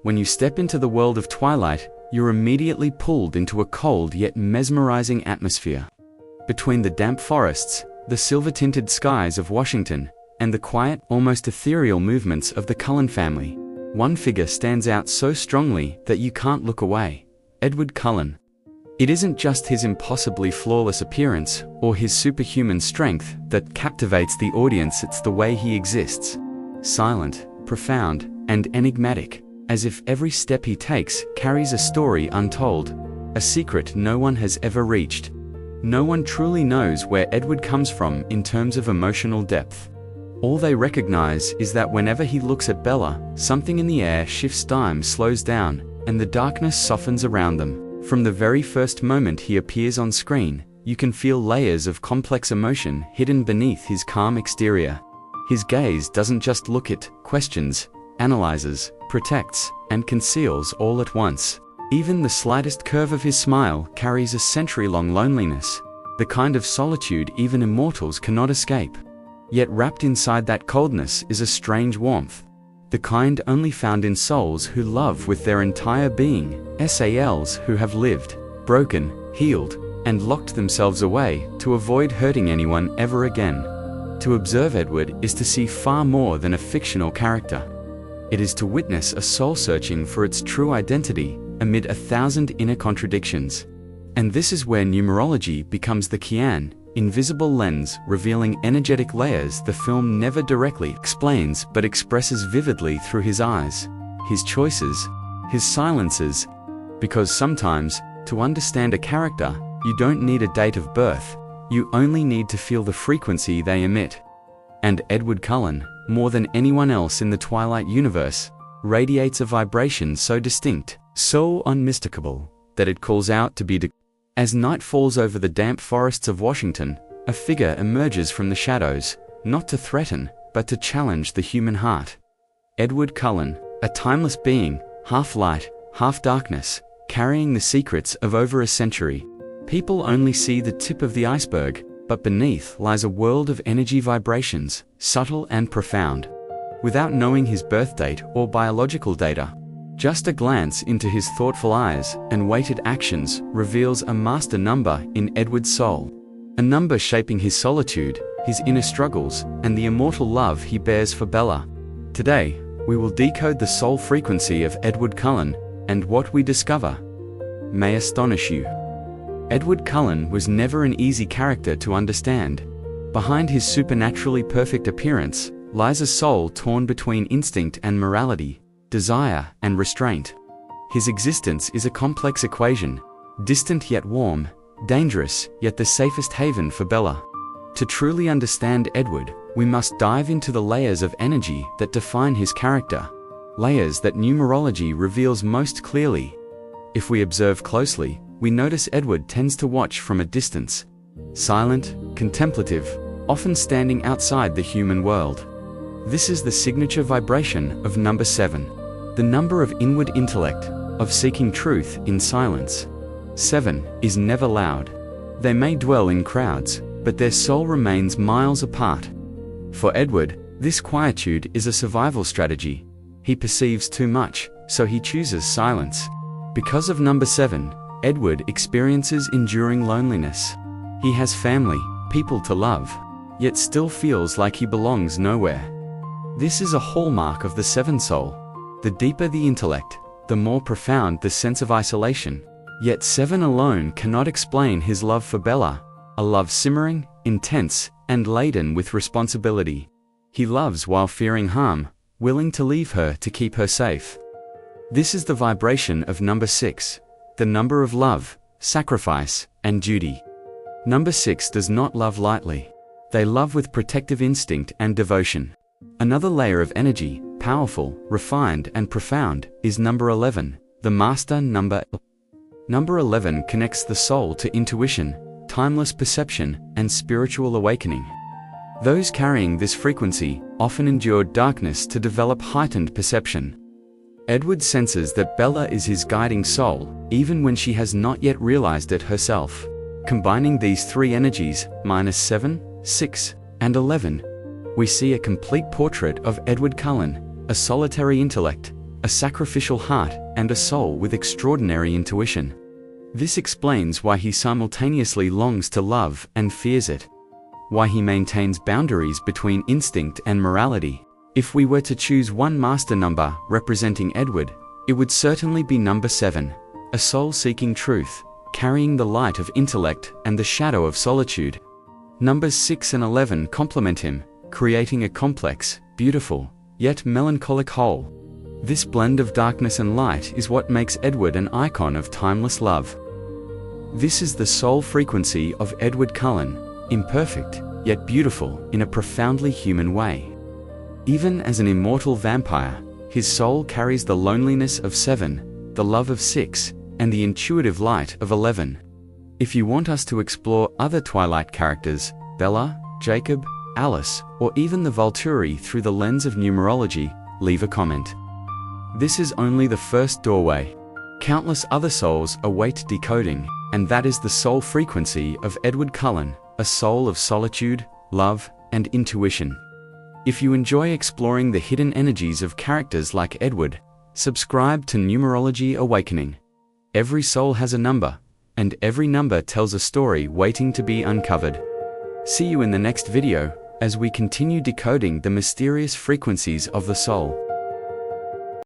When you step into the world of twilight, you're immediately pulled into a cold yet mesmerizing atmosphere. Between the damp forests, the silver-tinted skies of Washington, and the quiet, almost ethereal movements of the Cullen family, one figure stands out so strongly that you can't look away: Edward Cullen. It isn't just his impossibly flawless appearance or his superhuman strength that captivates the audience, it's the way he exists. Silent, profound, and enigmatic, as if every step he takes carries a story untold, a secret no one has ever reached. No one truly knows where Edward comes from in terms of emotional depth. All they recognize is that whenever he looks at Bella, something in the air shifts, time slows down, and the darkness softens around them. From the very first moment he appears on screen, you can feel layers of complex emotion hidden beneath his calm exterior. His gaze doesn't just look, it questions, analyzes, protects, and conceals all at once. Even the slightest curve of his smile carries a century-long loneliness, the kind of solitude even immortals cannot escape. Yet wrapped inside that coldness is a strange warmth, the kind only found in souls who love with their entire being, SALs who have lived, broken, healed, and locked themselves away to avoid hurting anyone ever again. To observe Edward is to see far more than a fictional character. It is to witness a soul searching for its true identity amid 1,000 inner contradictions. And this is where numerology becomes the key, invisible lens revealing energetic layers the film never directly explains but expresses vividly through his eyes, his choices, his silences. Because sometimes, to understand a character, you don't need a date of birth, you only need to feel the frequency they emit. And Edward Cullen, more than anyone else in the Twilight universe, radiates a vibration so distinct, so unmistakable, that it calls out to be As night falls over the damp forests of Washington, a figure emerges from the shadows, not to threaten, but to challenge the human heart. Edward Cullen, a timeless being, half light, half darkness, carrying the secrets of over a century. People only see the tip of the iceberg, but beneath lies a world of energy vibrations, subtle and profound. Without knowing his birth date or biological data, just a glance into his thoughtful eyes and weighted actions reveals a master number in Edward's soul. A number shaping his solitude, his inner struggles, and the immortal love he bears for Bella. Today, we will decode the soul frequency of Edward Cullen, and what we discover may astonish you. Edward Cullen was never an easy character to understand. Behind his supernaturally perfect appearance lies a soul torn between instinct and morality, desire and restraint. His existence is a complex equation, distant yet warm, dangerous yet the safest haven for Bella. To truly understand Edward, we must dive into the layers of energy that define his character, layers that numerology reveals most clearly. If we observe closely, we notice Edward tends to watch from a distance, silent, contemplative, often standing outside the human world. This is the signature vibration of number 7, the number of inward intellect, of seeking truth in silence. 7 is never loud. They may dwell in crowds, but their soul remains miles apart. For Edward, this quietude is a survival strategy. He perceives too much, so he chooses silence. Because of number 7, Edward experiences enduring loneliness. He has family, people to love, yet still feels like he belongs nowhere. This is a hallmark of the 7 soul. The deeper the intellect, the more profound the sense of isolation. Yet 7 alone cannot explain his love for Bella, a love simmering, intense, and laden with responsibility. He loves while fearing harm, willing to leave her to keep her safe. This is the vibration of number 6, the number of love, sacrifice, and duty. Number 6 does not love lightly. They love with protective instinct and devotion. Another layer of energy, powerful, refined, and profound, is number 11, the master number. Number 11 connects the soul to intuition, timeless perception, and spiritual awakening. Those carrying this frequency often endured darkness to develop heightened perception. Edward senses that Bella is his guiding soul, even when she has not yet realized it herself. Combining these 3 energies, -7, 6, and 11, we see a complete portrait of Edward Cullen, a solitary intellect, a sacrificial heart, and a soul with extraordinary intuition. This explains why he simultaneously longs to love and fears it, why he maintains boundaries between instinct and morality. If we were to choose one master number representing Edward, it would certainly be number 7, a soul seeking truth, carrying the light of intellect and the shadow of solitude. Numbers 6 and 11 complement him, creating a complex, beautiful, yet melancholic whole. This blend of darkness and light is what makes Edward an icon of timeless love. This is the soul frequency of Edward Cullen, imperfect, yet beautiful in a profoundly human way. Even as an immortal vampire, his soul carries the loneliness of 7, the love of 6, and the intuitive light of 11. If you want us to explore other Twilight characters, Bella, Jacob, Alice, or even the Volturi through the lens of numerology, leave a comment. This is only the first doorway. Countless other souls await decoding, and that is the soul frequency of Edward Cullen, a soul of solitude, love, and intuition. If you enjoy exploring the hidden energies of characters like Edward, subscribe to Numerology Awakening. Every soul has a number, and every number tells a story waiting to be uncovered. See you in the next video, as we continue decoding the mysterious frequencies of the soul.